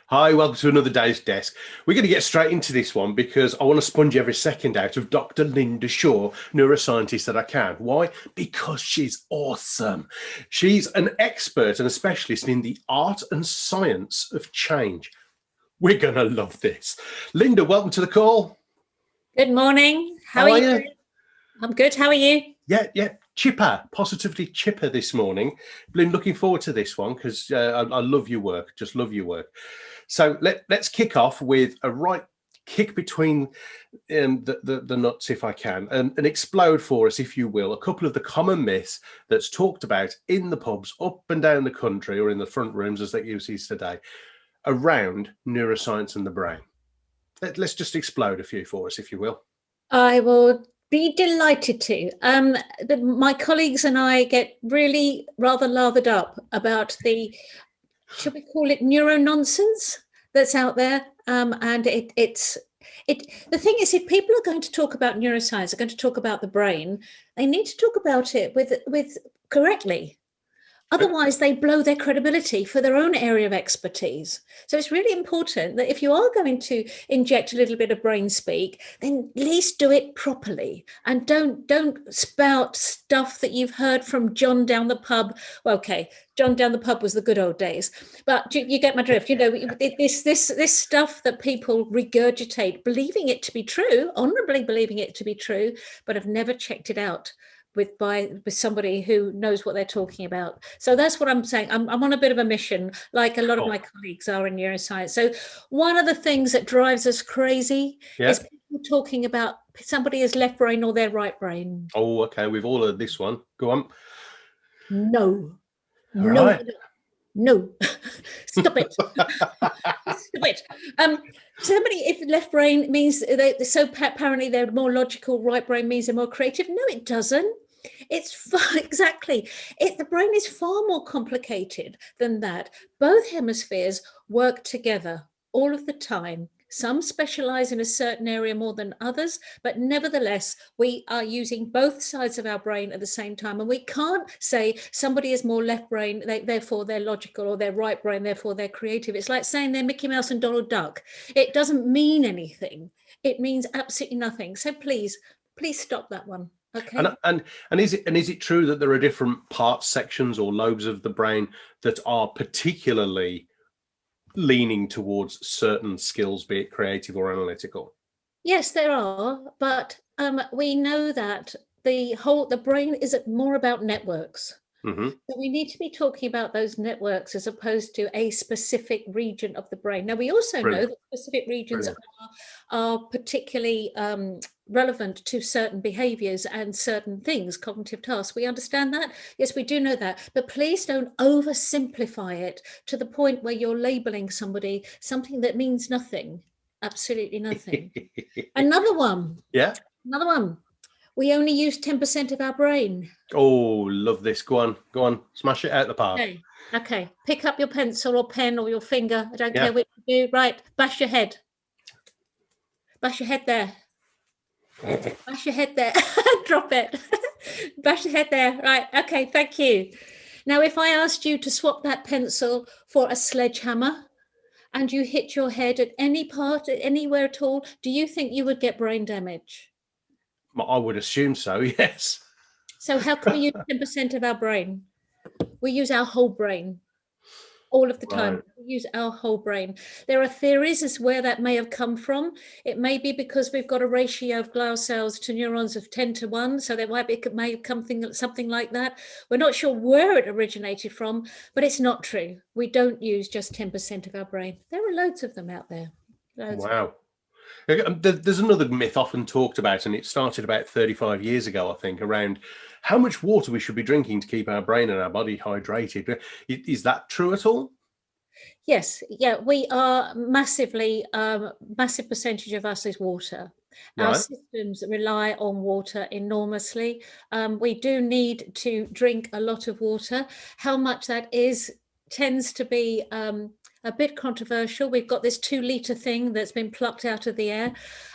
Hi, welcome to another Day's Desk. We're going to get straight into this one because I want to sponge every second out of Dr. Lynda Shaw, neuroscientist that I can. Why? Because she's awesome. She's an expert and a specialist in the art and science of change. We're going to love this. Lynda, welcome to the call. Good morning. How are you? I'm good. How are you? Yeah. Chipper, positively chipper this morning. Been looking forward to this one because I love your work. Just love your work. So let's kick off with a right kick between the nuts, if I can, and explode for us, if you will, a couple of the common myths that's talked about in the pubs up and down the country, or in the front rooms as they use these today, around neuroscience and the brain. Let's just explode a few for us, if you will. I will be delighted to. My colleagues and I get really rather lathered up about the, should we call it neuro nonsense that's out there? And the thing is, if people are going to talk about neuroscience, are going to talk about the brain, they need to talk about it with correctly. Otherwise, they blow their credibility for their own area of expertise. So it's really important that if you are going to inject a little bit of brain speak, then at least do it properly, and don't spout stuff that you've heard from John down the pub. Well, okay, John down the pub was the good old days, but you get my drift. You know, this stuff that people regurgitate, believing it to be true, honorably believing it to be true, but have never checked it out with somebody who knows what they're talking about. So that's what I'm saying. I'm on a bit of a mission, like a lot of my colleagues are in neuroscience. So one of the things that drives us crazy is people talking about somebody as left brain or their right brain. Oh, okay. We've all heard this one. Go on. No. Stop it. Stop it. Somebody, if left brain means so apparently they're more logical, right brain means they're more creative. No, it doesn't. It's exactly it. The brain is far more complicated than that. Both hemispheres work together all of the time. Some specialize in a certain area more than others, but nevertheless, we are using both sides of our brain at the same time. And we can't say somebody is more left brain, therefore they're logical, or they're right brain, therefore they're creative. It's like saying they're Mickey Mouse and Donald Duck. It doesn't mean anything. It means absolutely nothing. So please stop that one. Okay. And is it true that there are different parts, sections, or lobes of the brain that are particularly leaning towards certain skills, be it creative or analytical? Yes, there are, but we know that the brain is more about networks. Mm-hmm. So we need to be talking about those networks as opposed to a specific region of the brain. Now, we also know that specific regions are particularly relevant to certain behaviors and certain things, cognitive tasks. We understand that. Yes, we do know that. But please don't oversimplify it to the point where you're labeling somebody something that means nothing. Absolutely nothing. Another one. Yeah. Another one. We only use 10% of our brain. Oh, love this. Go on. Smash it out the park. Okay. Pick up your pencil or pen or your finger. I don't care which you do. Right. Bash your head. Bash your head there. Bash your head there. Drop it. Bash your head there. Right. Okay. Thank you. Now, if I asked you to swap that pencil for a sledgehammer and you hit your head at any part, anywhere at all, do you think you would get brain damage? I would assume so, yes. So how can we use 10% of our brain? We use our whole brain all of the time. Right. We use our whole brain. There are theories as where that may have come from. It may be because we've got a ratio of glial cells to neurons of 10 to 1. So there may have come something like that. We're not sure where it originated from, but it's not true. We don't use just 10% of our brain. There are loads of them out there. Wow. There's another myth often talked about, and it started about 35 years ago, I think, around how much water we should be drinking to keep our brain and our body hydrated. Is that true at all? Yes. Yeah, we are massive percentage of us is water. Our systems rely on water enormously. We do need to drink a lot of water. How much that is tends to be a bit controversial. We've got this 2-litre thing that's been plucked out of the air.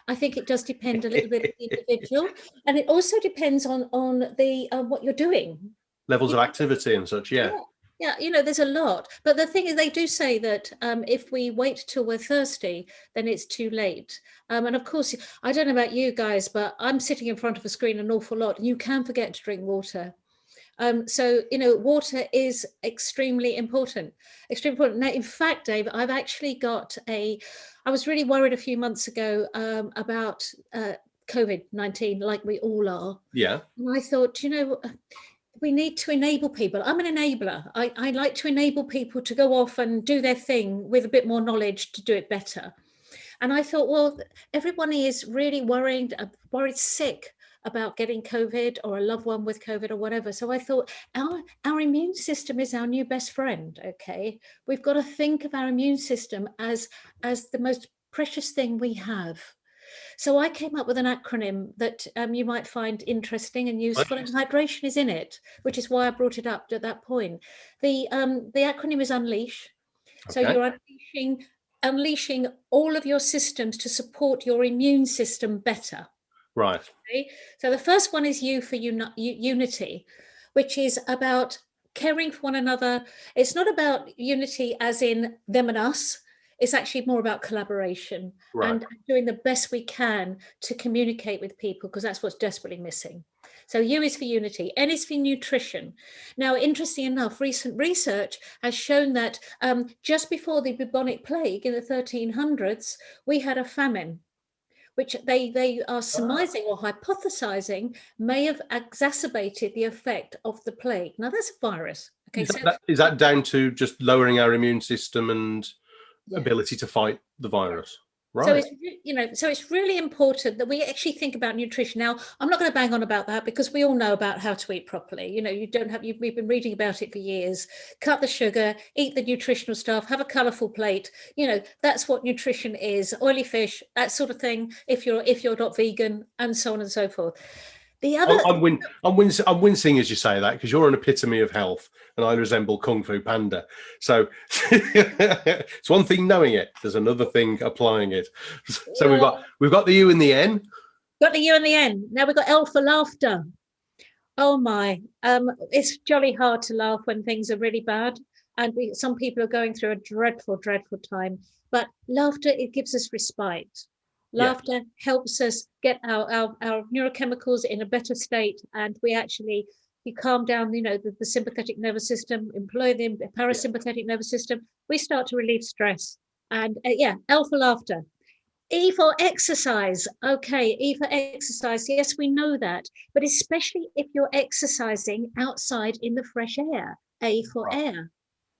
I think it does depend a little bit on the individual, and it also depends on the what you're doing. Levels of activity and such, yeah. Yeah, there's a lot. But the thing is, they do say that if we wait till we're thirsty, then it's too late. And of course, I don't know about you guys, but I'm sitting in front of a screen an awful lot. You can forget to drink water. So, water is extremely important, extremely important. Now, in fact, Dave, I was really worried a few months ago about COVID-19, like we all are. Yeah. And I thought, we need to enable people. I'm an enabler. I like to enable people to go off and do their thing with a bit more knowledge to do it better. And I thought, well, everyone is really worried sick about getting COVID or a loved one with COVID or whatever. So I thought our immune system is our new best friend. Okay. We've got to think of our immune system as the most precious thing we have. So I came up with an acronym that you might find interesting and useful, and hydration is in it, which is why I brought it up at that point. The acronym is Unleash. So you're unleashing all of your systems to support your immune system better. Right. Okay? So the first one is U for unity, which is about caring for one another. It's not about unity as in them and us. It's actually more about collaboration and doing the best we can to communicate with people, because that's what's desperately missing. So U is for unity, N is for nutrition. Now, interesting enough, recent research has shown that just before the bubonic plague in the 1300s, we had a famine, which they are surmising or hypothesizing may have exacerbated the effect of the plague. Now, that's a virus. Okay, is that down to just lowering our immune system and ability to fight the virus? Right. So it's really important that we actually think about nutrition. Now, I'm not going to bang on about that because we all know about how to eat properly. We've been reading about it for years. Cut the sugar, eat the nutritional stuff, have a colourful plate. That's what nutrition is. Oily fish, that sort of thing. If you're not vegan, and so on and so forth. The other, I'm wincing as you say that, because you're an epitome of health and I resemble Kung Fu Panda. So it's one thing knowing it, there's another thing applying it. So we've got the U and the N. Got the U and the N. Now we've got L for laughter. Oh my, it's jolly hard to laugh when things are really bad. And some people are going through a dreadful, dreadful time. But laughter, it gives us respite. Laughter helps us get our neurochemicals in a better state, and you calm down, the sympathetic nervous system, employ the parasympathetic nervous system. We start to relieve stress. And L for laughter. E for exercise. Okay, E for exercise. Yes, we know that, but especially if you're exercising outside in the fresh air. A for air.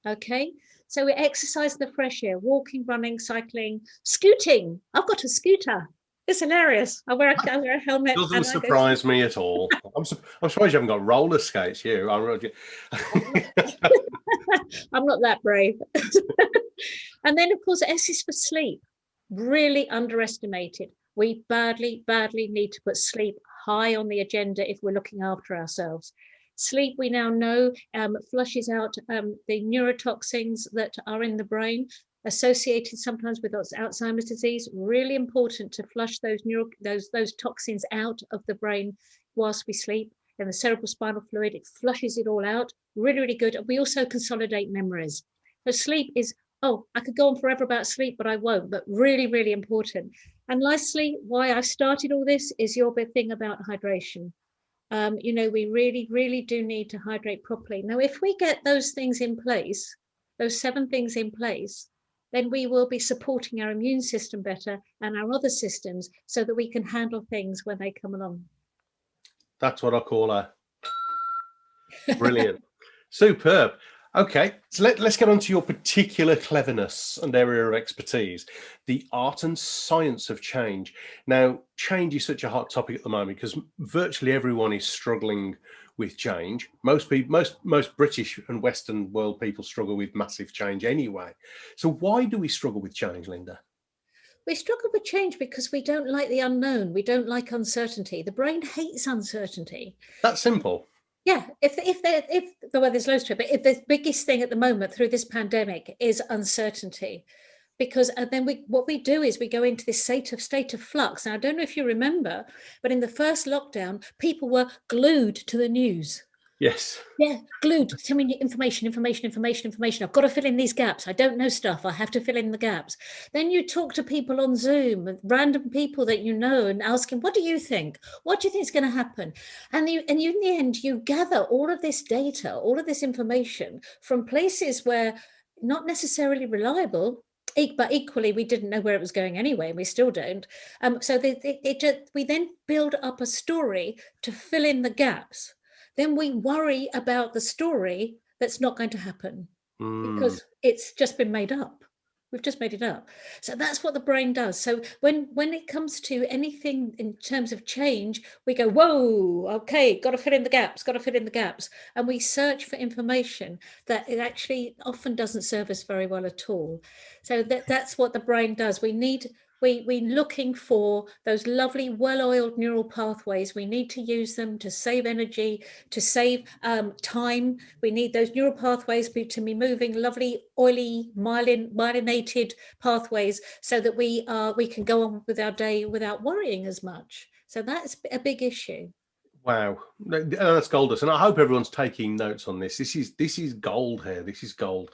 Okay, so we exercise the fresh air, walking, running, cycling, scooting. I've got a scooter. It's hilarious. I wear a helmet. Doesn't surprise me at all. I'm surprised you haven't got roller skates. I'm not that brave. And then, of course, S is for sleep. Really underestimated. We badly, badly need to put sleep high on the agenda if we're looking after ourselves. Sleep, we now know, flushes out the neurotoxins that are in the brain, associated sometimes with Alzheimer's disease. Really important to flush those toxins out of the brain whilst we sleep. And the cerebral spinal fluid, it flushes it all out. Really, really good. And we also consolidate memories. So sleep is, I could go on forever about sleep, but I won't. But really, really important. And lastly, why I started all this is your big thing about hydration. We really, really do need to hydrate properly. Now, if we get those things in place, those 7 things in place, then we will be supporting our immune system better and our other systems so that we can handle things when they come along. That's what I call a brilliant. Superb. Okay, so let's get on to your particular cleverness and area of expertise, the art and science of change. Now, change is such a hot topic at the moment because virtually everyone is struggling with change. Most British and Western world people struggle with massive change anyway. So why do we struggle with change, Lynda? We struggle with change because we don't like the unknown. We don't like uncertainty. The brain hates uncertainty. That's simple. Yeah, if there's loads to it, but if the biggest thing at the moment through this pandemic is uncertainty, because then what we do is we go into this state of flux. Now, I don't know if you remember, but in the first lockdown, people were glued to the news. Yes. Yeah, glued. Tell me information. I've got to fill in these gaps. I don't know stuff. I have to fill in the gaps. Then you talk to people on Zoom, random people that you know, and ask them, what do you think? What do you think is going to happen? And in the end, you gather all of this data, all of this information from places where not necessarily reliable, but equally we didn't know where it was going anyway, and we still don't. So we then build up a story to fill in the gaps. Then we worry about the story that's not going to happen because it's just been made up. We've just made it up. So that's what the brain does. So when it comes to anything in terms of change, we go, whoa, okay, got to fill in the gaps, got to fill in the gaps. And we search for information that it actually often doesn't serve us very well at all. So that's what the brain does. We're looking for those lovely, well-oiled neural pathways. We need to use them to save energy, to save time. We need those neural pathways to be moving, lovely, oily, myelinated pathways, so that we can go on with our day without worrying as much. So that's a big issue. Wow, that's gold dust, and I hope everyone's taking notes on this. This is gold here. This is gold.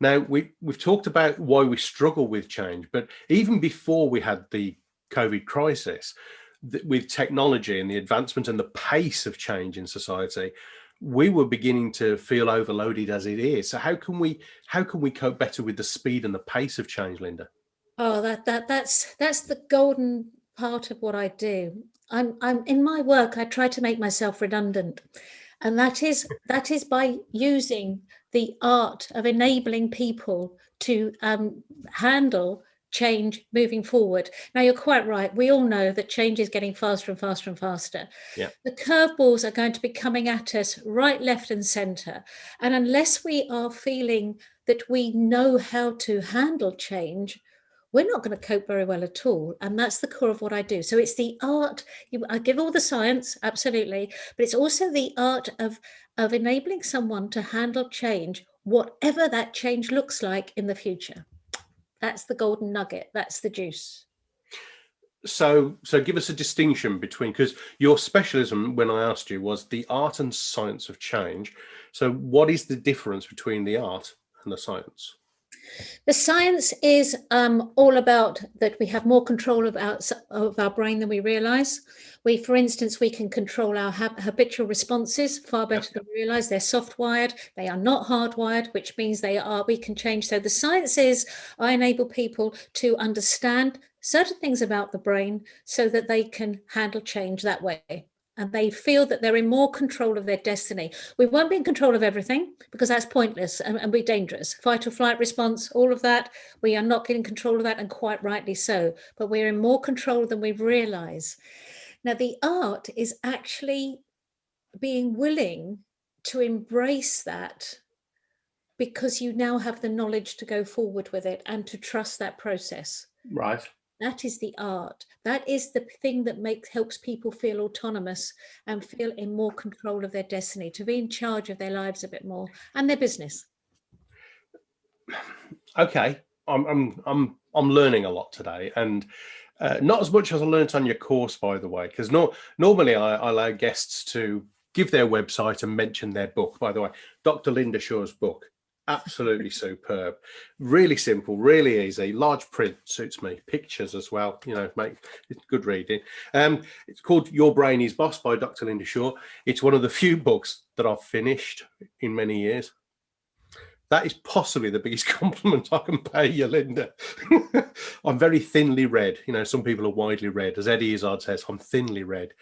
Now we've talked about why we struggle with change, but even before we had the COVID crisis, with technology and the advancement and the pace of change in society, we were beginning to feel overloaded as it is. So how can we cope better with the speed and the pace of change, Lynda? Oh, that's the golden part of what I do. I'm in my work, I try to make myself redundant. And that is by using the art of enabling people to handle change moving forward. Now, you're quite right. We all know that change is getting faster and faster and faster. Yeah. The curveballs are going to be coming at us right, left, and center. And unless we are feeling that we know how to handle change, we're not going to cope very well at all. And that's the core of what I do. So it's the art. I give all the science, absolutely, but it's also the art of enabling someone to handle change, whatever that change looks like in the future. That's the golden nugget. That's the juice. So give us a distinction between, because your specialism, when I asked you, was the art and science of change. So what is the difference between the art and the science? The science is all about that we have more control of our brain than we realize. For instance, we can control our habitual responses far better than we realize. They're soft-wired. They are not hardwired, which means we can change. So the science is, I enable people to understand certain things about the brain so that they can handle change that way. And they feel that they're in more control of their destiny. We won't be in control of everything because that's pointless and be dangerous. Fight or flight response, all of that, we are not getting control of that, and quite rightly so. But we're in more control than we realize. Now, the art is actually being willing to embrace that, because you now have the knowledge to go forward with it and to trust that process. Right. That is the art. That is the thing that helps people feel autonomous and feel in more control of their destiny, to be in charge of their lives a bit more and their business. Okay, I'm learning a lot today, and not as much as I learnt on your course, by the way, because normally I allow guests to give their website and mention their book. By the way, Dr. Lynda Shaw's book, absolutely superb, really simple, really easy, large print suits me, pictures as well, make it good reading. It's called Your Brain is Boss by Dr. Lynda Shaw. It's one of the few books that I've finished in many years. That is possibly the biggest compliment I can pay you, Lynda. I'm very thinly read. Some people are widely read. As Eddie Izzard says, I'm thinly read.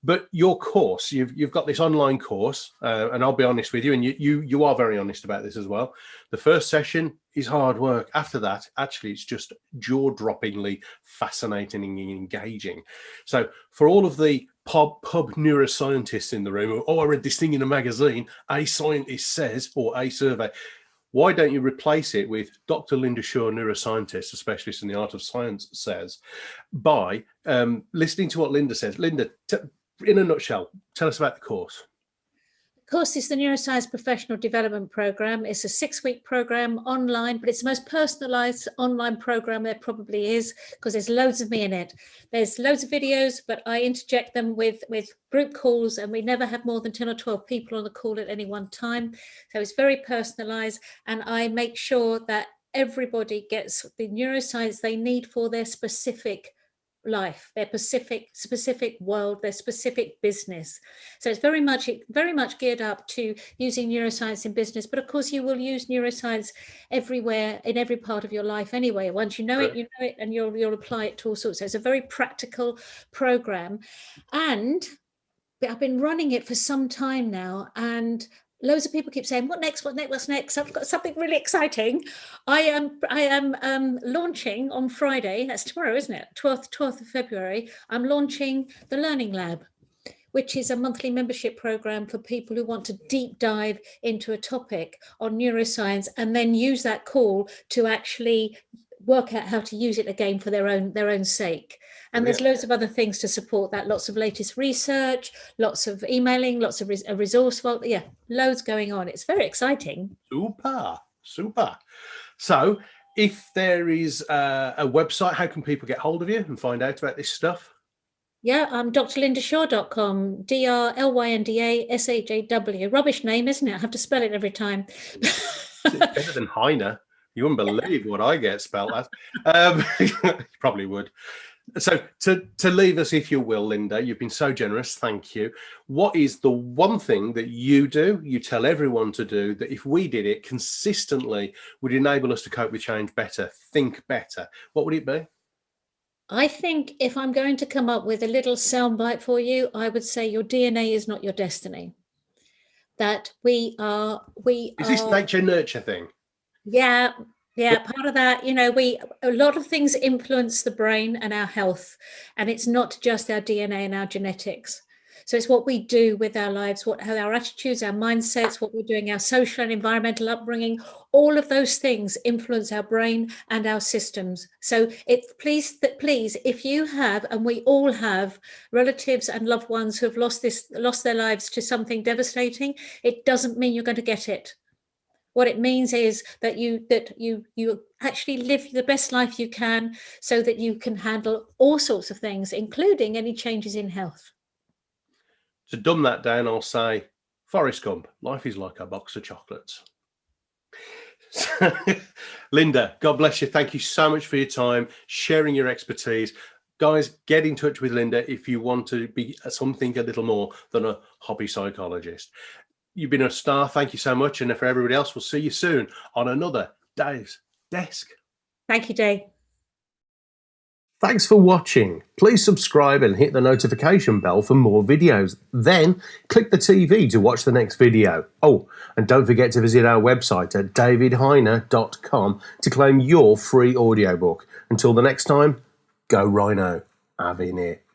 But your course, you've got this online course, and I'll be honest with you, and you are very honest about this as well. The first session is hard work. After that, actually, it's just jaw-droppingly fascinating and engaging. So for all of the pub neuroscientists in the room, I read this thing in a magazine, a scientist says, or a survey, why don't you replace it with Dr. Lynda Shaw, neuroscientist, a specialist in the art of science, says, by listening to what Lynda says. Lynda, in a nutshell, tell us about the course. The course, it's the Neuroscience Professional Development Program. It's a 6-week program online, but it's the most personalized online program there probably is, because there's loads of me in it. There's loads of videos, but I interject them with group calls, and we never have more than 10 or 12 people on the call at any one time. So it's very personalized, and I make sure that everybody gets the neuroscience they need for their specific life, their specific world, their specific business. So it's very much geared up to using neuroscience in business. But of course, you will use neuroscience everywhere, in every part of your life anyway. Once you know it, and you'll apply it to all sorts. So it's a very practical program, and I've been running it for some time now, and loads of people keep saying, "What next? What next? What's next?" I've got something really exciting. I am launching on Friday. That's tomorrow, isn't it? 12th of February. I'm launching the Learning Lab, which is a monthly membership program for people who want to deep dive into a topic on neuroscience, and then use that call to actually work out how to use it again for their own sake. And there's loads of other things to support that, lots of latest research, lots of emailing, lots of a resource, loads going on. It's very exciting. Super. So if there is a website, how can people get hold of you and find out about this stuff? Yeah, drlyndashaw.com, DRLYNDASHAW. Rubbish name, isn't it? I have to spell it every time. It's better than Hyner. You wouldn't believe what I get spelled as. You probably would. So to leave us, if you will, Lynda, you've been so generous. Thank you. What is the one thing that you tell everyone to do, that if we did it consistently would enable us to cope with change better, think better? What would it be? I think if I'm going to come up with a little soundbite for you, I would say your DNA is not your destiny. That we are. Is this nature nurture thing? Yeah, part of that, a lot of things influence the brain and our health, and it's not just our DNA and our genetics. So it's what we do with our lives, how our attitudes, our mindsets, what we're doing, our social and environmental upbringing, all of those things influence our brain and our systems. So please, if you have, and we all have, relatives and loved ones who have lost their lives to something devastating, it doesn't mean you're going to get it. What it means is that you actually live the best life you can, so that you can handle all sorts of things, including any changes in health. To dumb that down, I'll say, Forrest Gump, life is like a box of chocolates. Lynda, God bless you. Thank you so much for your time, sharing your expertise. Guys, get in touch with Lynda if you want to be something a little more than a hobby psychologist. You've been a star. Thank you so much. And for everybody else, we'll see you soon on another Dave's Desk. Thank you, Dave. Thanks for watching. Please subscribe and hit the notification bell for more videos. Then click the TV to watch the next video. Oh, and don't forget to visit our website at davidhyner.com to claim your free audiobook. Until the next time, go Rhino. Have in it.